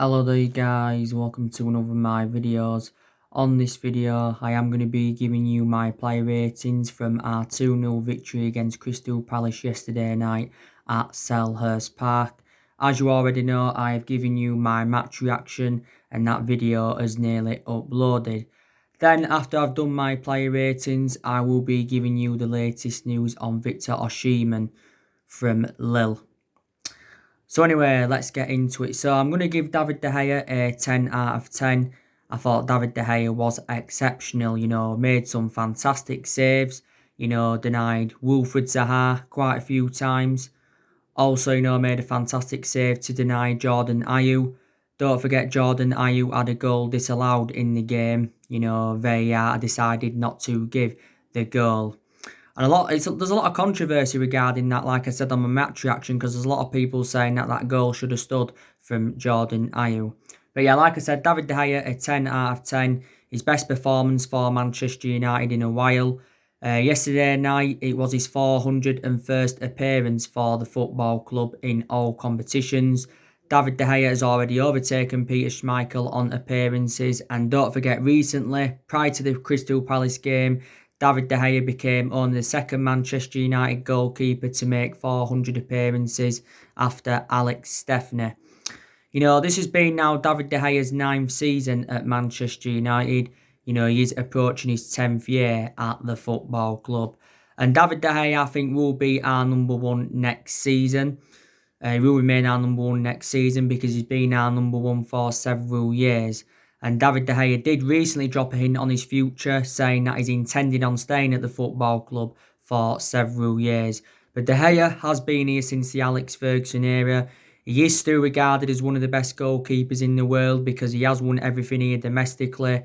Hello there guys, welcome to another of my videos. On this video I am going to be giving you my player ratings from our 2-0 victory against Crystal Palace yesterday night at Selhurst Park. As you already know, I have given you my match reaction and that video is nearly uploaded. Then after I've done my player ratings, I will be giving you the latest news on Victor Oshimen from Lille. So anyway, let's get into it. So I'm going to give David De Gea a 10 out of 10. I thought David De Gea was exceptional, made some fantastic saves, denied Wilfried Zaha quite a few times. Also, made a fantastic save to deny Jordan Ayew. Don't forget Jordan Ayew had a goal disallowed in the game. They decided not to give the goal. And there's a lot of controversy regarding that, like I said on my match reaction, because there's a lot of people saying that goal should have stood from Jordan Ayew. But yeah, like I said, David De Gea, a 10 out of 10. His best performance for Manchester United in a while. Yesterday night, it was his 401st appearance for the football club in all competitions. David De Gea has already overtaken Peter Schmeichel on appearances. And don't forget, recently, prior to the Crystal Palace game, David De Gea became only the second Manchester United goalkeeper to make 400 appearances after Alex Stepney. This has been now David De Gea's 9th season at Manchester United. He is approaching his 10th year at the football club. And David De Gea, I think, will be our number one next season. He will remain our number one next season because he's been our number one for several years. And David De Gea did recently drop a hint on his future, saying that he's intending on staying at the football club for several years. But De Gea has been here since the Alex Ferguson era. He is still regarded as one of the best goalkeepers in the world because he has won everything here domestically.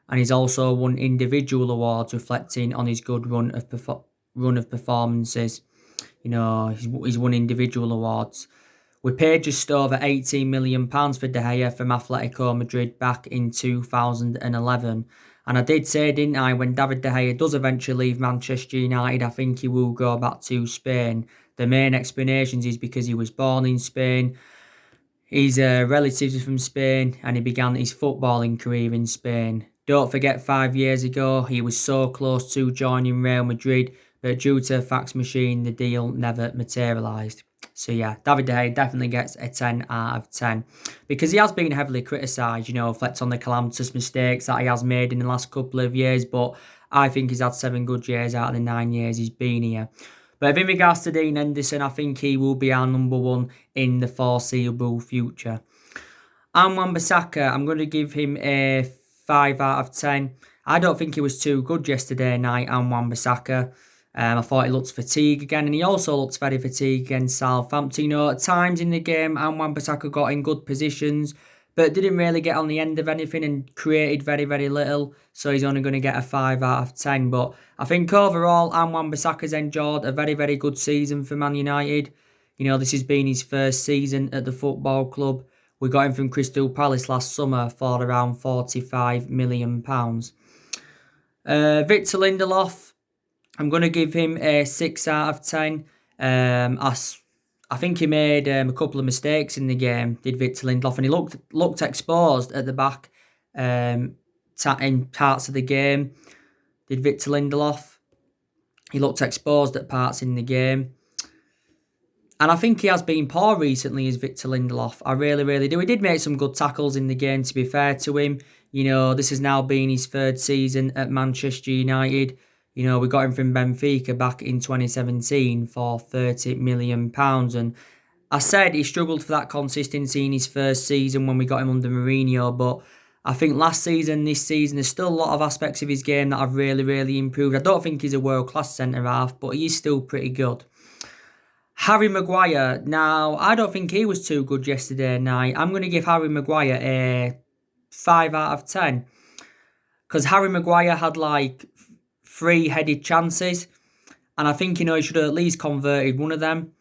And he's also won individual awards reflecting on his good run of performances. He's won individual awards. We paid just over £18 million for De Gea from Atletico Madrid back in 2011. And I did say, didn't I, when David De Gea does eventually leave Manchester United, I think he will go back to Spain. The main explanations is because he was born in Spain. His relatives are from Spain and he began his footballing career in Spain. Don't forget 5 years ago, he was so close to joining Real Madrid, but due to a fax machine, the deal never materialised. So yeah, David De Gea definitely gets a 10 out of 10. Because he has been heavily criticised, reflects on the calamitous mistakes that he has made in the last couple of years. But I think he's had 7 good years out of the 9 years he's been here. But in regards to Dean Henderson, I think he will be our number one in the foreseeable future. And Wan-Bissaka, I'm going to give him a 5 out of 10. I don't think he was too good yesterday night, and Wan-Bissaka. I thought he looked fatigued again, and he also looked very fatigued against Southampton. At times in the game, Wan-Bissaka got in good positions, but didn't really get on the end of anything and created very, very little. So he's only going to get a 5 out of 10. But I think overall, Wan-Bissaka's enjoyed a very, very good season for Man United. This has been his first season at the football club. We got him from Crystal Palace last summer for around £45 million. Victor Lindelof, I'm going to give him a 6 out of 10. I think he made a couple of mistakes in the game, did Victor Lindelof, and he looked exposed at the back in parts of the game, did Victor Lindelof. He looked exposed at parts in the game. And I think he has been poor recently as Victor Lindelof. I really, really do. He did make some good tackles in the game, to be fair to him. This has now been his 3rd season at Manchester United. We got him from Benfica back in 2017 for £30 million. And I said he struggled for that consistency in his first season when we got him under Mourinho. But I think last season, this season, there's still a lot of aspects of his game that have really, really improved. I don't think he's a world-class centre-half, but he is still pretty good. Harry Maguire. Now, I don't think he was too good yesterday night. I'm going to give Harry Maguire a 5 out of 10. Because Harry Maguire had 3 headed chances. And I think, he should have at least converted one of them.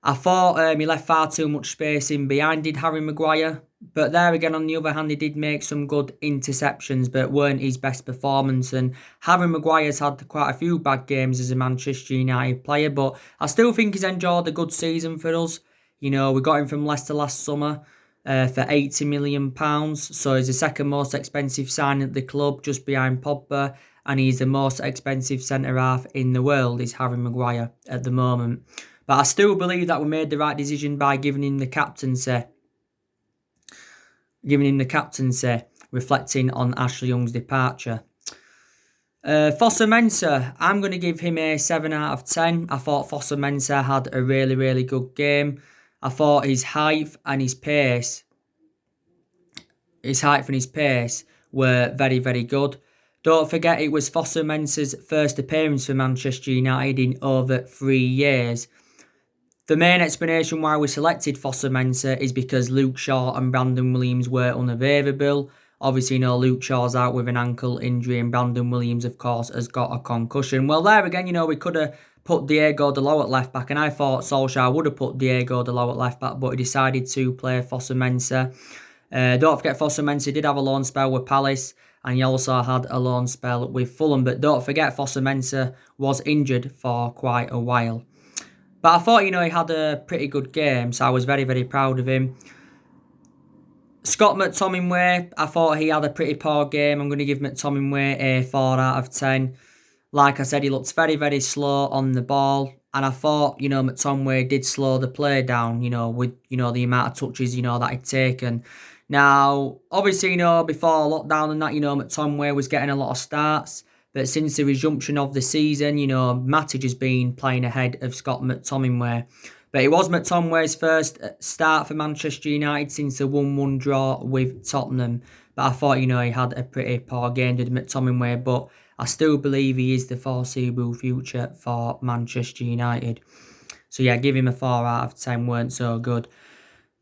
I thought he left far too much space in behind, did Harry Maguire. But there again, on the other hand, he did make some good interceptions, but weren't his best performance. And Harry Maguire's had quite a few bad games as a Manchester United player, but I still think he's enjoyed a good season for us. We got him from Leicester last summer. for £80 million. So he's the second most expensive signing at the club, just behind Pogba. And he's the most expensive centre-half in the world, is Harry Maguire at the moment. But I still believe that we made the right decision by giving him the captaincy. Reflecting on Ashley Young's departure. Fosu-Mensah, I'm going to give him a 7 out of 10. I thought Fosu-Mensah had a really, really good game. I thought his height and his pace were very, very good. Don't forget, it was Fosu-Mensah's first appearance for Manchester United in over 3 years. The main explanation why we selected Fosu-Mensah is because Luke Shaw and Brandon Williams were unavailable. Obviously, Luke Shaw's out with an ankle injury, and Brandon Williams, of course, has got a concussion. Well, there again, we could have put Diego Dalot at left back, and I thought Solskjaer would have put Diego Dalot at left back, but he decided to play Fosu-Mensah. Don't forget, Fosu-Mensah did have a loan spell with Palace, and he also had a loan spell with Fulham. But don't forget, Fosu-Mensah was injured for quite a while. But I thought, he had a pretty good game, so I was very, very proud of him. Scott McTominay, I thought he had a pretty poor game. I'm going to give McTominay a 4 out of 10. Like I said, he looked very, very slow on the ball. And I thought, McTominay did slow the play down, with, the amount of touches, that he'd taken. Now, obviously, before lockdown and that, McTominay was getting a lot of starts. But since the resumption of the season, Matic has been playing ahead of Scott McTominay. But it was McTominay's first start for Manchester United since the 1-1 draw with Tottenham. But I thought, he had a pretty poor game, did McTominay. But I still believe he is the foreseeable future for Manchester United. So yeah, give him a 4 out of 10, weren't so good.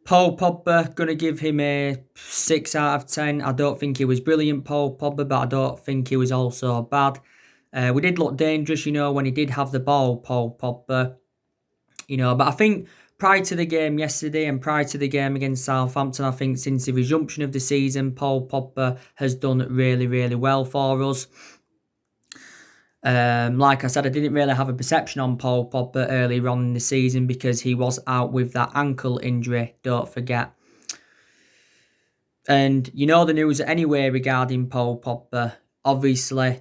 Paul Pogba, going to give him a 6 out of 10. I don't think he was brilliant, Paul Pogba, but I don't think he was also bad. We did look dangerous, when he did have the ball, Paul Pogba. But I think prior to the game yesterday and prior to the game against Southampton, I think since the resumption of the season, Paul Pogba has done really, really well for us. Like I said, I didn't really have a perception on Paul Pogba earlier on in the season because he was out with that ankle injury, don't forget. And the news anyway regarding Paul Pogba. Obviously,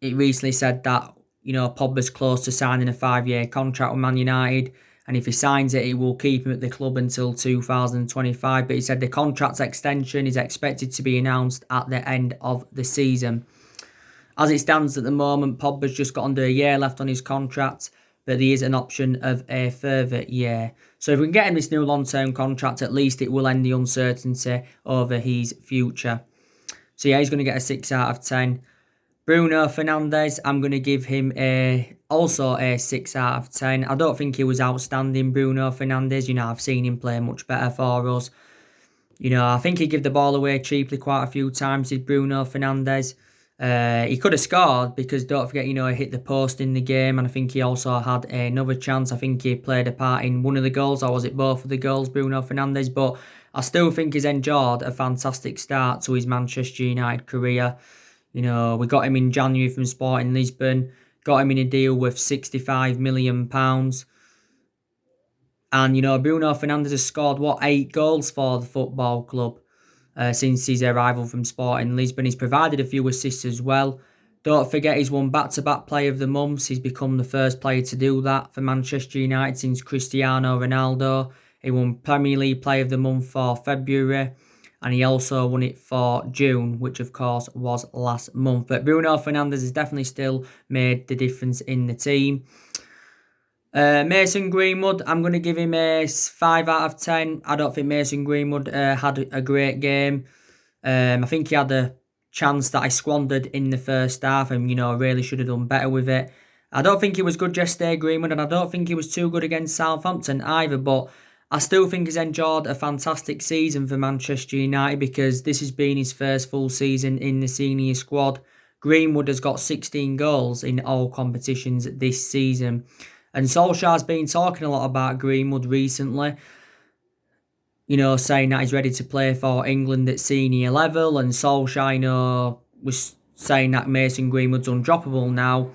it recently said that, Pogba's close to signing a 5-year contract with Man United. And if he signs it, it will keep him at the club until 2025. But he said the contract extension is expected to be announced at the end of the season. As it stands at the moment, Pogba's just got under a year left on his contract, but there is an option of a further year. So if we can get him this new long-term contract, at least it will end the uncertainty over his future. So yeah, he's going to get a 6 out of 10. Bruno Fernandes, I'm going to give him also a 6 out of 10. I don't think he was outstanding, Bruno Fernandes. I've seen him play much better for us. I think he gave the ball away cheaply quite a few times, did Bruno Fernandes. He could have scored because don't forget, he hit the post in the game, and I think he also had another chance. I think he played a part in one of the goals, or was it both of the goals, Bruno Fernandes? But I still think he's enjoyed a fantastic start to his Manchester United career. We got him in January from Sporting Lisbon, got him in a deal worth £65 million. And, Bruno Fernandes has scored, 8 goals for the football club since his arrival from Sporting Lisbon. He's provided a few assists as well. Don't forget, he's won back-to-back Player of the Months. He's become the first player to do that for Manchester United since Cristiano Ronaldo. He won Premier League Player of the Month for February. And he also won it for June, which of course was last month. But Bruno Fernandes has definitely still made the difference in the team. Mason Greenwood, I'm going to give him a 5 out of 10. I don't think Mason Greenwood had a great game. I think he had a chance that I squandered in the first half and, really should have done better with it. I don't think he was good yesterday, Greenwood, and I don't think he was too good against Southampton either, but I still think he's enjoyed a fantastic season for Manchester United because this has been his first full season in the senior squad. Greenwood has got 16 goals in all competitions this season. And Solskjaer's been talking a lot about Greenwood recently, saying that he's ready to play for England at senior level. And Solskjaer, was saying that Mason Greenwood's undroppable now.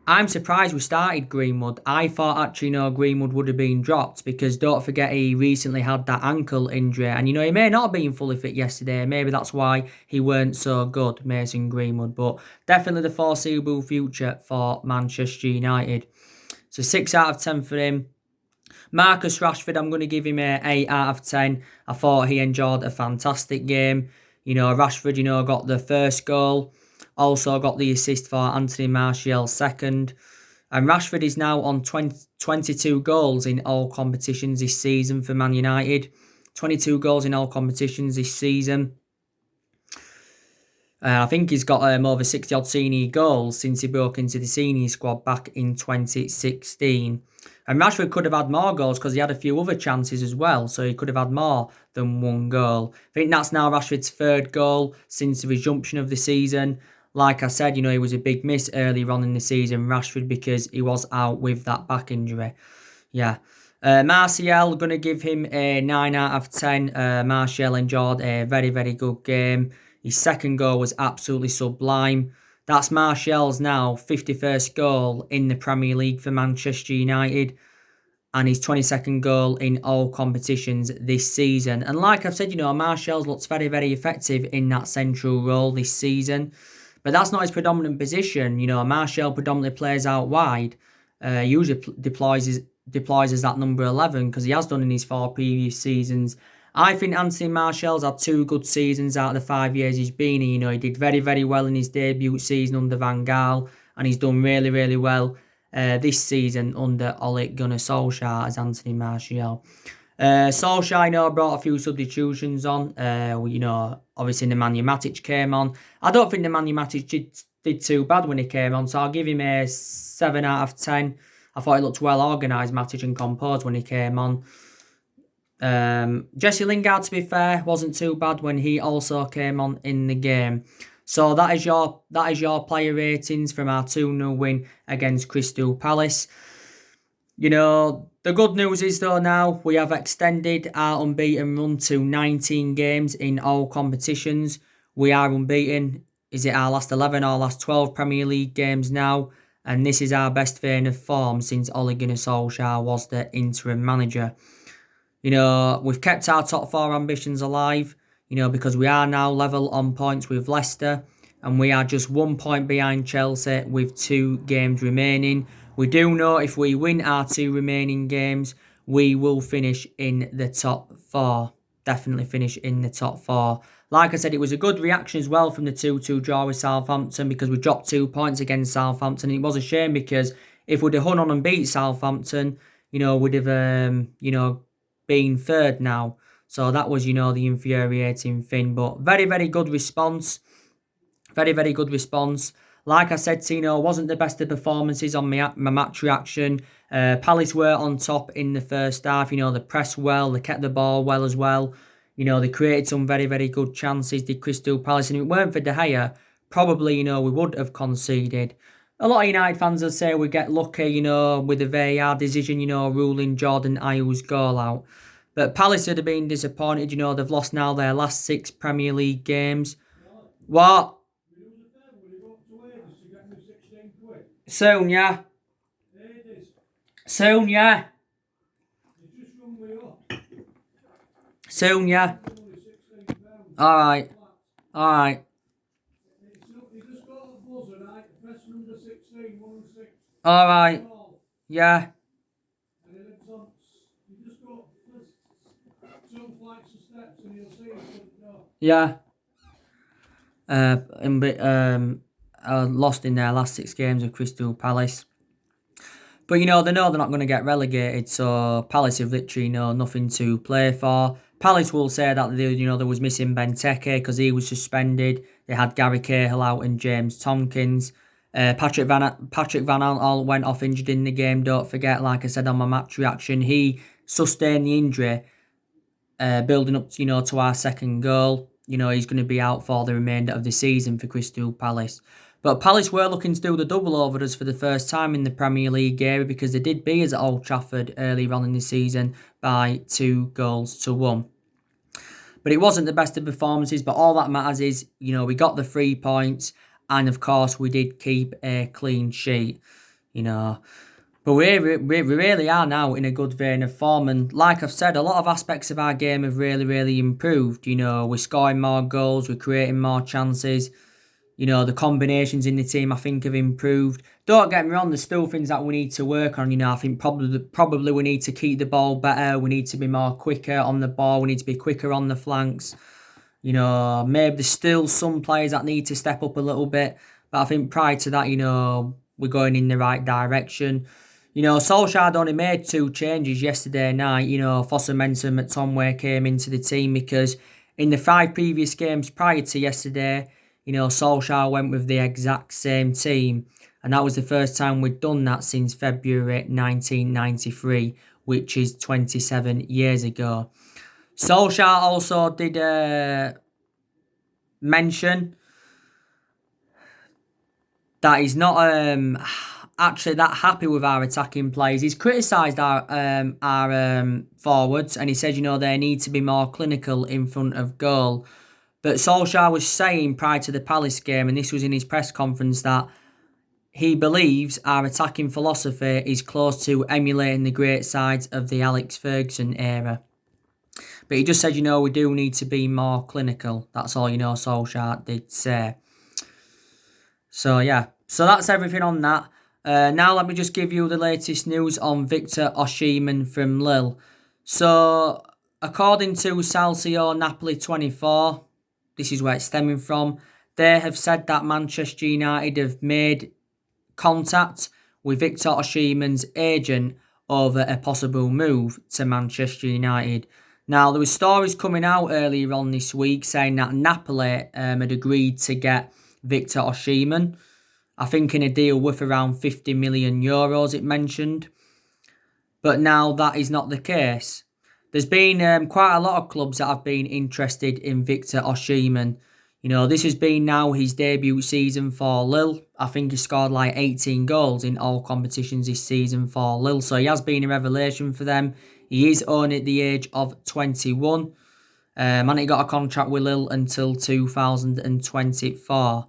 I'm surprised we started Greenwood. I thought actually, Greenwood would have been dropped because don't forget he recently had that ankle injury. And, he may not have been fully fit yesterday. Maybe that's why he weren't so good, Mason Greenwood. But definitely the foreseeable future for Manchester United. So 6 out of 10 for him. Marcus Rashford, I'm going to give him a 8 out of 10. I thought he enjoyed a fantastic game. Rashford, got the first goal. Also got the assist for Anthony Martial's second. And Rashford is now on 22 goals in all competitions this season for Man United. 22 goals in all competitions this season. I think he's got over 60 odd senior goals since he broke into the senior squad back in 2016. And Rashford could have had more goals because he had a few other chances as well, so he could have had more than one goal. I think that's now Rashford's third goal since the resumption of the season. Like I said, he was a big miss earlier on in the season, Rashford, because he was out with that back injury. Yeah. Martial, going to give him a 9 out of 10. Martial enjoyed a very, very good game. His second goal was absolutely sublime. That's Martial's now 51st goal in the Premier League for Manchester United and his 22nd goal in all competitions this season. And like I've said, Martial's looks very, very effective in that central role this season. But that's not his predominant position. Martial predominantly plays out wide. Usually deploys as that number 11 because he has done in his 4 previous seasons. I think Anthony Martial's had 2 good seasons out of the 5 years he's been here. He did very, very well in his debut season under Van Gaal, and he's done really, really well this season under Ole Gunnar Solskjaer as Anthony Martial. Solskjaer, brought a few substitutions on. Obviously Nemanja Matic came on. I don't think Nemanja Matic did too bad when he came on, so I'll give him a 7 out of 10. I thought he looked well organised, Matic, and composed when he came on. Jesse Lingard, to be fair, wasn't too bad when he also came on in the game. So that is your player ratings from our 2-0 win against Crystal Palace. The good news is though now we have extended our unbeaten run to 19 games in all competitions. We are unbeaten. Is it our last 11 or last 12 Premier League games now? And this is our best vein of form since Ole Gunnar Solskjaer was the interim manager. We've kept our top 4 ambitions alive, because we are now level on points with Leicester and we are just 1 point behind Chelsea with 2 games remaining. We do know if we win our 2 remaining games, we will finish in the top 4. Definitely finish in the top 4. Like I said, it was a good reaction as well from the 2-2 draw with Southampton because we dropped 2 points against Southampton. It was a shame because if we'd have hung on and beat Southampton, we'd have, being third now. So that was, the infuriating thing. But very, very good response. Very, very good response. Like I said, Tino wasn't the best of performances on my match reaction. Palace were on top in the first half. They pressed well. They kept the ball well as well. They created some very, very good chances, did Crystal Palace. And if it weren't for De Gea, probably, we would have conceded. A lot of United fans will say we get lucky, with the VAR decision, ruling Jordan Ayew's goal out. But Palace would have been disappointed, they've lost now their last 6 Premier League games. What? Soon, yeah. Soon, yeah. Soon, yeah. Alright. Alright. Alright. Yeah. Yeah. Lost in their last 6 games with Crystal Palace. But, they know they're not going to get relegated, so Palace have literally, nothing to play for. Palace will say that, there was missing Benteke because he was suspended. They had Gary Cahill out and James Tompkins. Patrick Van Aanholt went off injured in the game, don't forget, like I said on my match reaction. He sustained the injury, building up, to our second goal. He's going to be out for the remainder of the season for Crystal Palace. But Palace were looking to do the double over us for the first time in the Premier League era because they did beat us at Old Trafford earlier on in the season by 2-1. But it wasn't the best of performances, but all that matters is, we got the 3 points and, of course, we did keep a clean sheet. you know. But we really are now in a good vein of form. And like I've said, a lot of aspects of our game have really, really improved. You know, we're scoring more goals, we're creating more chances. You know, the combinations in the team, I think, have improved. Don't get me wrong, there's still things that we need to work on. You know, I think probably we need to keep the ball better. We need to be more quicker on the ball. We need to be quicker on the flanks. You know, maybe there's still some players that need to step up a little bit. But I think prior to that, you know, we're going in the right direction. You know, Solskjaer only made 2 changes yesterday night. You know, Oshimen and McTominay came into the team because in the 5 previous games prior to yesterday, you know, Solskjaer went with the exact same team. And that was the first time we'd done that since February 1993, which is 27 years ago. Solskjaer also did mention that he's not actually that happy with our attacking players. He's criticised our forwards, and he said, you know, they need to be more clinical in front of goal. But Solskjaer was saying prior to the Palace game, and this was in his press conference, that he believes our attacking philosophy is close to emulating the great sides of the Alex Ferguson era. But he just said, you know, we do need to be more clinical. That's all, you know, Solskjaer did say. So, yeah. So that's everything on that. Now let me just give you the latest news on Victor Oshimen from Lille. So, according to Salsio Napoli 24, this is where it's stemming from, they have said that Manchester United have made contact with Victor Oshimen's agent over a possible move to Manchester United. Now, there were stories coming out earlier on this week saying that Napoli had agreed to get Victor Oshimen, I think in a deal worth around 50 million euros, it mentioned. But now that is not the case. There's been quite a lot of clubs that have been interested in Victor Oshimen. You know, this has been now his debut season for Lille. I think he scored like 18 goals in all competitions this season for Lille. So he has been a revelation for them. He is only at the age of 21. And he got a contract with Lille until 2024.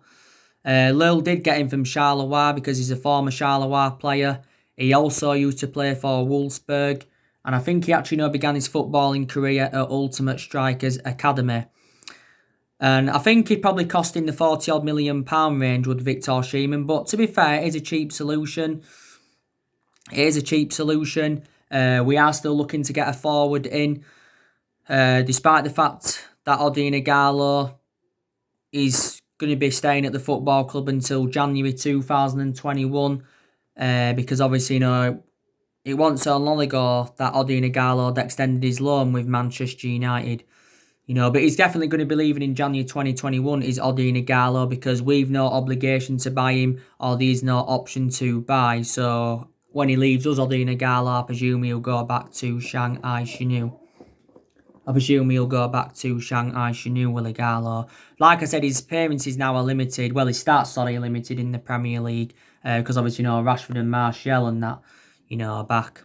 Lille did get him from Charleroi because he's a former Charleroi player. He also used to play for Wolfsburg. And I think he actually began his footballing career at Ultimate Strikers Academy. And I think he probably cost in the £40 million range with Victor Oshimen. But to be fair, it is a cheap solution. We are still looking to get a forward in. Despite the fact that Odin Igalo is going to be staying at the football club until January 2021. Because obviously, it wasn't so long ago that Odin Igalo had extended his loan with Manchester United. But he's definitely going to be leaving in January 2021 is Odin Igalo because we've no obligation to buy him or there's no option to buy. So when he leaves us, Odin Igalo, I presume he'll go back to Shanghai Shenhua. Will Igalo. Like I said, his appearances now are limited. Well, his stats, are limited in the Premier League because obviously, Rashford and Martial and that, are back.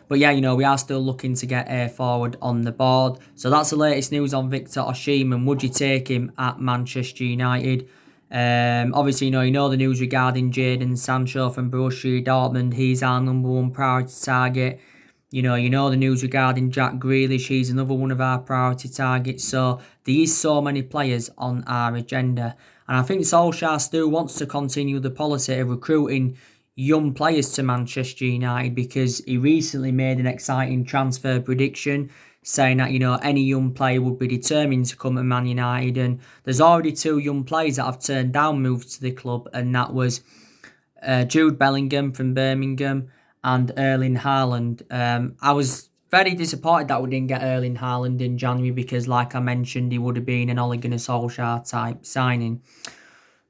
But yeah, we are still looking to get a forward on the board. So that's the latest news on Victor Oshimen. Would you take him at Manchester United? Obviously, you know the news regarding Jadon Sancho from Borussia Dortmund. He's our number one priority target. You know the news regarding Jack Grealish. He's another one of our priority targets. So there is so many players on our agenda. And I think Solskjaer still wants to continue the policy of recruiting young players to Manchester United because he recently made an exciting transfer prediction saying that, any young player would be determined to come to Man United. And there's already 2 young players that have turned down moves to the club, and that was Jude Bellingham from Birmingham and Erling Haaland. I was very disappointed that we didn't get Erling Haaland in January because, like I mentioned, he would have been an Ole Gunnar Solskjaer type signing.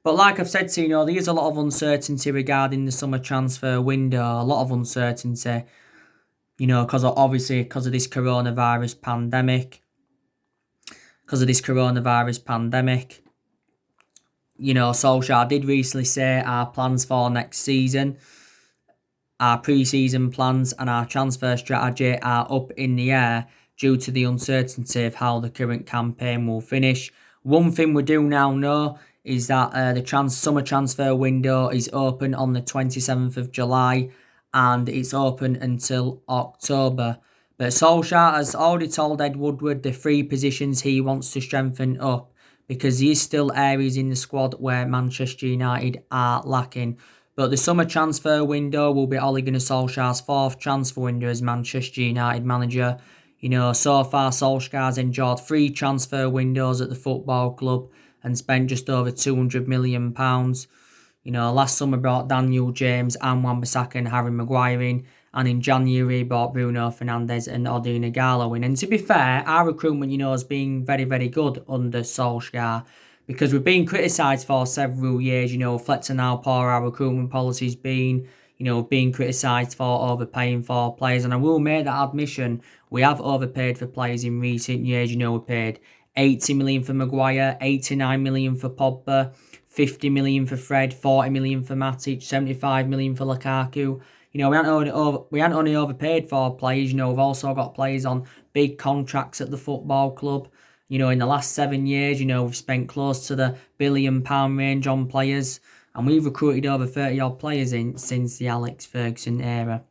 But like I've said to you, there is a lot of uncertainty regarding the summer transfer window. A lot of uncertainty, because of this coronavirus pandemic. Solskjaer did recently say our plans for next season, our pre-season plans and our transfer strategy are up in the air due to the uncertainty of how the current campaign will finish. One thing we do now know is that the summer transfer window is open on the 27th of July and it's open until October. But Solskjaer has already told Ed Woodward the three positions he wants to strengthen up because there is still areas in the squad where Manchester United are lacking. But the summer transfer window will be Ole Gunnar Solskjaer's fourth transfer window as Manchester United manager. So far Solskjaer's enjoyed three transfer windows at the football club and spent just over £200 million. Last summer brought Daniel James and Wan-Bissaka and Harry Maguire in. And in January, brought Bruno Fernandes and Odin Igalo in. And to be fair, our recruitment, has been very, very good under Solskjaer. Because we've been criticised for several years, reflecting how poor our recruitment policy's been. Being criticised for overpaying for players. And I will make that admission, we have overpaid for players in recent years. We paid 80 million for Maguire, 89 million for Pogba, 50 million for Fred, 40 million for Matic, 75 million for Lukaku. We haven't only overpaid for players. We've also got players on big contracts at the football club. In the last 7 years, we've spent close to the £1 billion range on players. And we've recruited over 30-odd players since the Alex Ferguson era.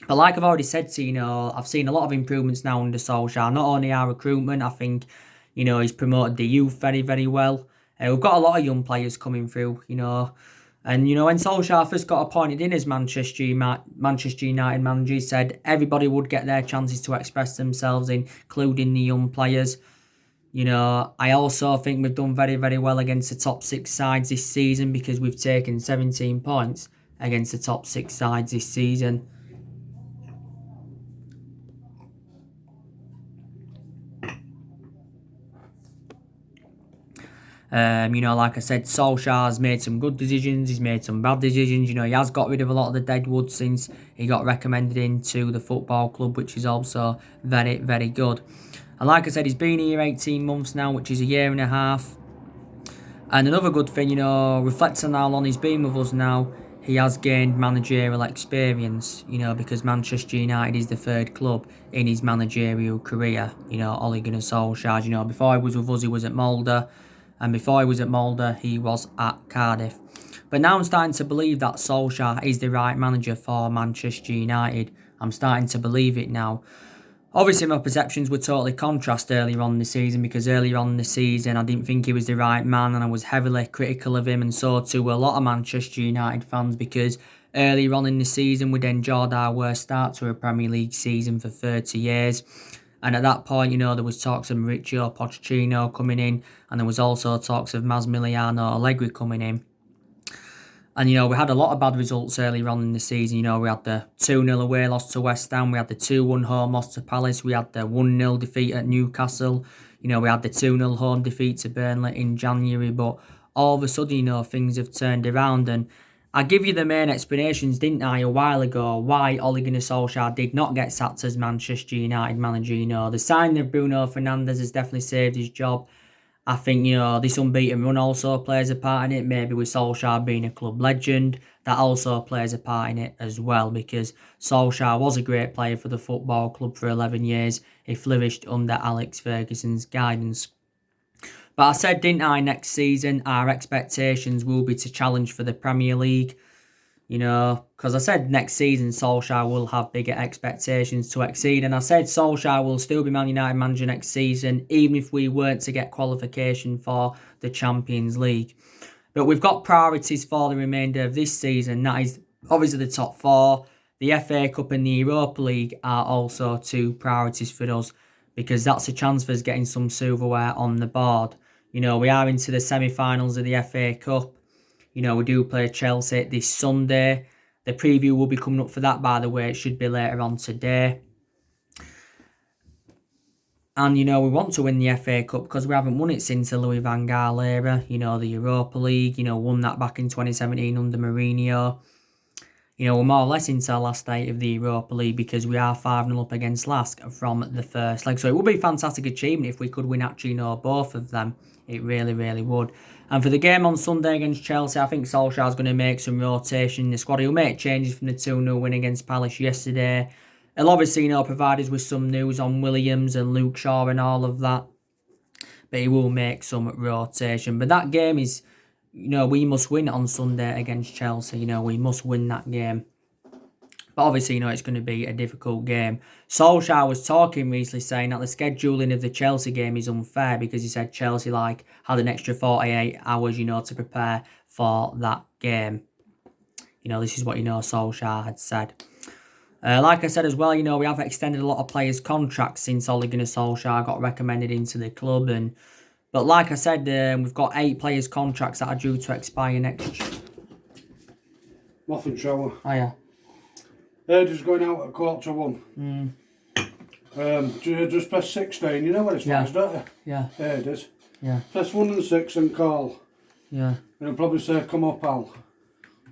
But like I've already said to you, I've seen a lot of improvements now under Solskjaer. Not only our recruitment, I think, he's promoted the youth very, very well. We've got a lot of young players coming through, And, when Solskjaer first got appointed in as Manchester United manager, he said everybody would get their chances to express themselves, including the young players. I also think we've done very, very well against the top six sides this season because we've taken 17 points against the top six sides this season. Like I said, Solskjaer's made some good decisions, he's made some bad decisions. He has got rid of a lot of the deadwood since he got recommended into the football club, which is also very, very good. And like I said, he's been here 18 months now, which is a year and a half. And another good thing, reflecting on how long he's been with us now, he has gained managerial experience, because Manchester United is the third club in his managerial career. Ole Gunnar Solskjaer, before he was with us, he was at Molde. And before he was at Molde, he was at Cardiff. But now I'm starting to believe that Solskjaer is the right manager for Manchester United. I'm starting to believe it now. Obviously, my perceptions were totally contrast earlier on in the season because earlier on in the season, I didn't think he was the right man and I was heavily critical of him, and so too were a lot of Manchester United fans because earlier on in the season, we'd enjoyed our worst start to a Premier League season for 30 years. And at that point, there was talks of Mauricio Pochettino coming in, and there was also talks of Massimiliano Allegri coming in. And, we had a lot of bad results earlier on in the season. We had the 2-0 away loss to West Ham. We had the 2-1 home loss to Palace. We had the 1-0 defeat at Newcastle. We had the 2-0 home defeat to Burnley in January. But all of a sudden, things have turned around. And I give you the main explanations, didn't I, a while ago, why Ole Gunnar Solskjaer did not get sacked as Manchester United manager. The signing of Bruno Fernandes has definitely saved his job. I think, this unbeaten run also plays a part in it. Maybe with Solskjaer being a club legend, that also plays a part in it as well, because Solskjaer was a great player for the football club for 11 years. He flourished under Alex Ferguson's guidance. But I said, didn't I, next season, our expectations will be to challenge for the Premier League. Because I said next season Solskjaer will have bigger expectations to exceed. And I said Solskjaer will still be Man United manager next season, even if we weren't to get qualification for the Champions League. But we've got priorities for the remainder of this season. That is obviously the top four. The FA Cup and the Europa League are also two priorities for us, because that's a chance for us getting some silverware on the board. We are into the semi-finals of the FA Cup. We do play Chelsea this Sunday. The preview will be coming up for that, by the way. It should be later on today. And, we want to win the FA Cup because we haven't won it since the Louis van Gaal era. The Europa League, won that back in 2017 under Mourinho. We're more or less into our last eight of the Europa League because we are 5-0 up against Lask from the first leg. So it would be a fantastic achievement if we could win actually, both of them. It really, really would. And for the game on Sunday against Chelsea, I think Solskjaer's going to make some rotation in the squad. He'll make changes from the 2-0 win against Palace yesterday. He'll obviously, provide us with some news on Williams and Luke Shaw and all of that. But he will make some rotation. But that game is you know, we must win on Sunday against Chelsea. You know, we must win that game. But obviously, you know, it's going to be a difficult game. Solskjaer was talking recently saying that the scheduling of the Chelsea game is unfair because he said Chelsea had an extra 48 hours, you know, to prepare for that game. You know, this is what, you know, Solskjaer had said. Like I said as well, you know, we have extended a lot of players' contracts since Ole Gunnar Solskjaer got recommended into the club. But like I said, we've got 8 players' contracts that are due to expire next year. Muffin shower. Oh, yeah. Just going out at 1:15. Just press 16. You know where it's Yeah. from, don't you? Yeah. There it is. Yeah. Press 1 and 6 and call. Yeah. And it'll probably say, come up, Al.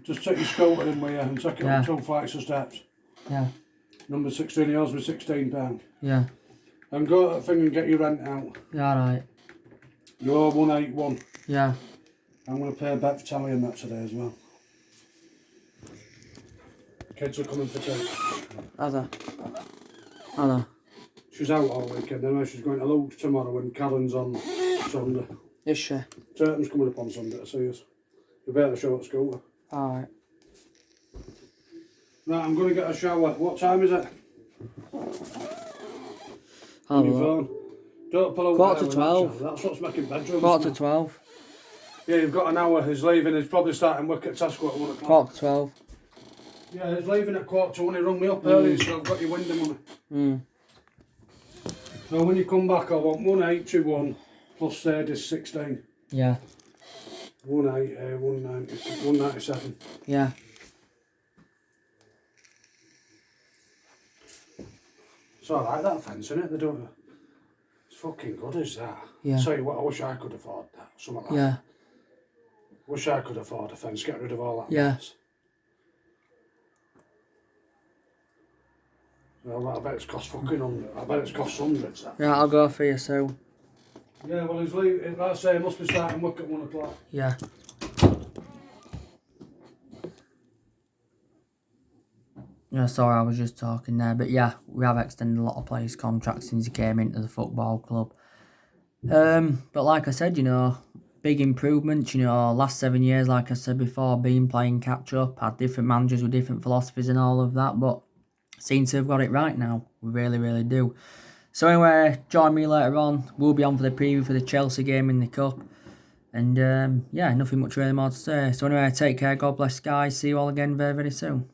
Just take your scooter in with you and take it up 2 flights of steps. Yeah. Number 16 yours with £16. Yeah. And go to that thing and get your rent out. Yeah, right. You're 181. Yeah. I'm going to pay a bet for Tally and that today as well. Kids are coming for tea. Ada. She's out all weekend anyway. She's going to Luke's tomorrow and Karen's on Sunday. Is she? Turton's coming up on Sunday to see us. You better show at school. Alright. Right, I'm going to get a shower. What time is it? On your phone. Don't pull out 11:45. That's what's making bedrooms. 11:45. Yeah, you've got an hour. He's leaving. He's probably starting work at Tesco at 1 o'clock. 12:15. Yeah, he's leaving at 1:45. He rung me up early, so I've got your window money. So when you come back, I want 181 plus third is 16. Yeah. 197. Yeah. It's alright, that fence, isn't it? They don't. It's fucking good, is that? Yeah. Tell you what, I wish I could afford that. Something like that. Wish I could afford a fence, get rid of all that mess. Well, I bet it's cost fucking hundreds. I bet it's cost hundreds. That. Yeah, I'll go for you, so. Yeah, well, he's leaving. Like I say, he must be starting work at 1 o'clock. Yeah. Yeah, sorry, I was just talking there. But yeah, we have extended a lot of players' contracts since he came into the football club. But like I said, you know, big improvements. You know, last 7 years, like I said before, been playing catch up, had different managers with different philosophies and all of that. But seem to have got it right now. We really, really do. So anyway, join me later on. We'll be on for the preview for the Chelsea game in the Cup. And yeah, nothing much really more to say. So anyway, take care. God bless, guys. See you all again very, very soon.